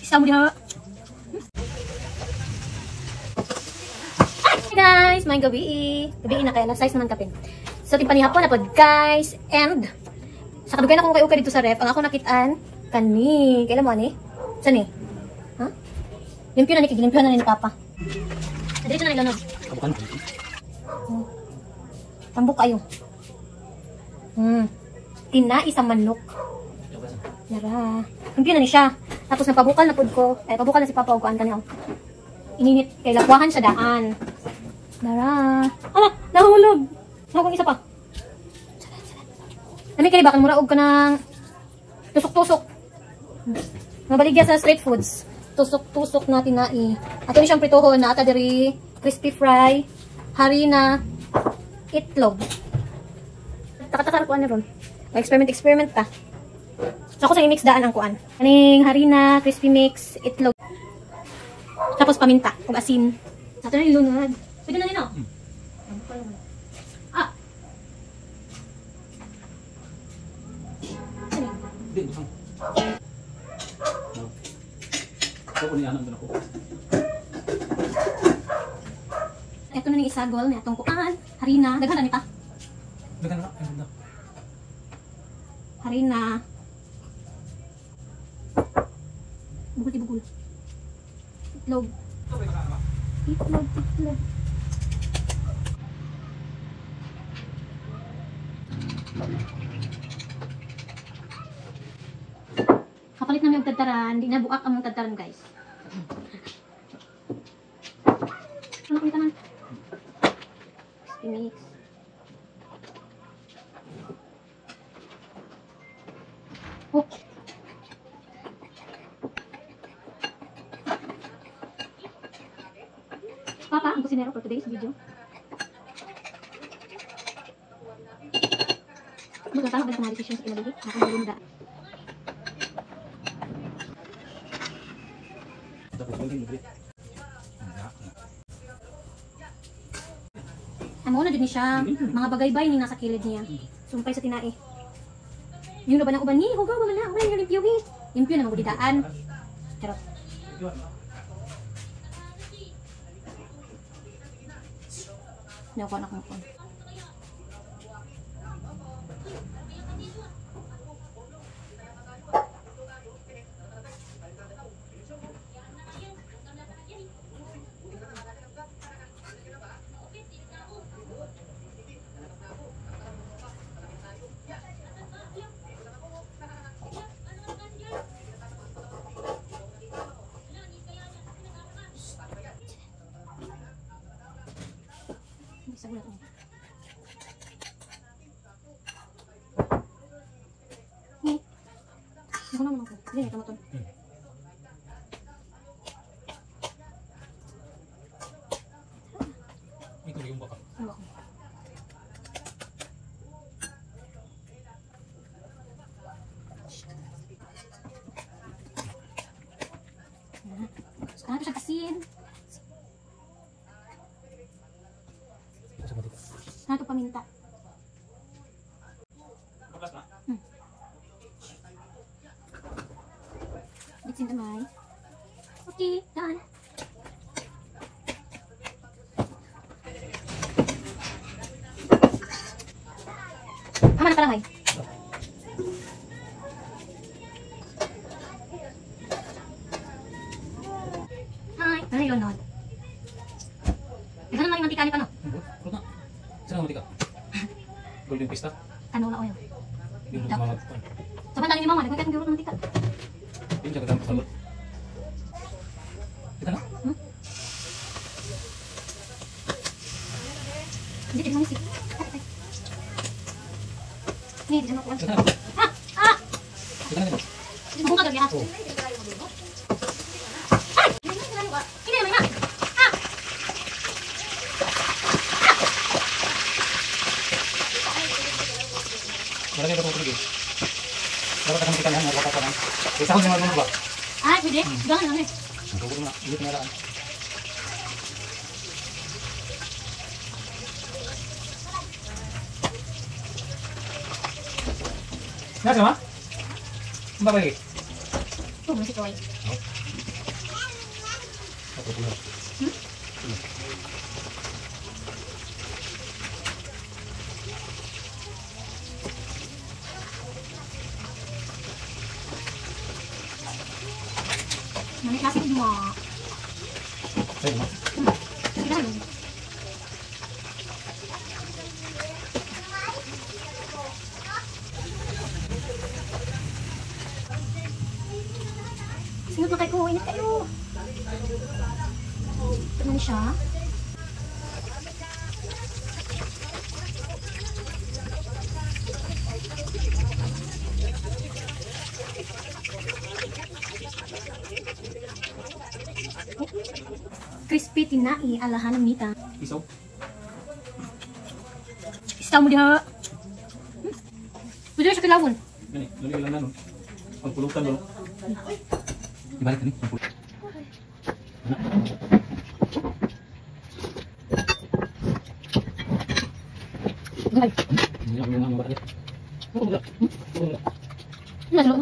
Isa mo diha. Hi guys, may gabi. Gabi na kay alas 6 naman kapin. So timpani hapon na pod guys, and sa kadugay na kung kayo dito sa ref, ang ako nakitaan kani. Kailan mo ani? Saan ni? Ha? Limpyo na ni kigilimpyo na ni Papa. Dito na ilunod. Kabukan. Tambok kayo. Tinai sa manok. Yara. Limpyo na ni siya. Tapos nagpabukal na pod ko. Ay, pabukal na si Papa og kuan kaniya. Ininit kay lakwahan sa daan. Yara. Ala, nahulog. Nahulog isa pa. Nami kani bakal mura og kanang tusok-tusok. Mabaligya sa street foods. Tusok-tusok na tinai. Ato ni siyang pritohon na ata diri crispy fry, harina, itlog. Taka-taka kuan ni ron. Experiment ta. So ako sa i-mix daan ang kuan. Kaning harina, crispy mix, itlog. Tapos paminta, ug asin. Ato na ilunod. Pwede na nino. Ah. Hindi, busang. Ako ni anang ako. Ito na ning isagol ni atong kuan, harina, daghan na nita. Dagan na, ay ganda. Harina. Bugol. Itlog. Itlog. Kapalit namin yung tadtaran, hindi na buak ang mga tadtaran guys. Ano kung tanan? Mix. Oh. Papa, ang kusinero for today's video. Magkatama ba na mga decisions sa kinabuhi? Nakakagulunda. Tapos konting libre. Amo na din siya, mga bagaybay ni nasa kilid niya. Sumpay sa tinai. Yung na ba ng uban ni, hugaw ba man na, may limpyo ni. Limpyo na magudidaan. Charot. Nakuha na kong phone. Bisa ulat ni. Ni. Ako naman ako. Dili ito mo to. Ito yung baka. Ano ako? Sekarang siya asin. Sana ito paminta. Bukas na. Bitsin kamay. Okay, done. Aman na kalangay. Hi, ano yung lunod? Ikaw naman yung mantika ni Pano. Kurot na. Saan ang matika? Golden Pista? Ano na oil? Yung mga... Saban lang ni Mama, nagkakit ng guro ng mantika. Yung siya katang salot. Ika na? Hindi, tignan mo si. Hindi, tignan mo ko. Ika na. Ika na nito. Buka gabi ha. Oo. Hindi naman nga. Malagay ka po lagi. Dapat ka matika niyan, dapat ka lang. Isa ko naman mo ba? Ah, pwede. Gangan lang eh. Tugod na, init na lang. Nasa ma? Ang babay. Ito, masih kawai. Manik nasi mo. Ayun, ma. Sinahan. Singot na kayo, init kayo. Ito na siya. Crispy tinai alahan ng mita. Isaw. Isaw mo diha. Pwede na siya kilawon. Gani, lagi lang na no. Pagpulutan mo. Ibalik ni. Gay. Ini yang memang berarti. Ano?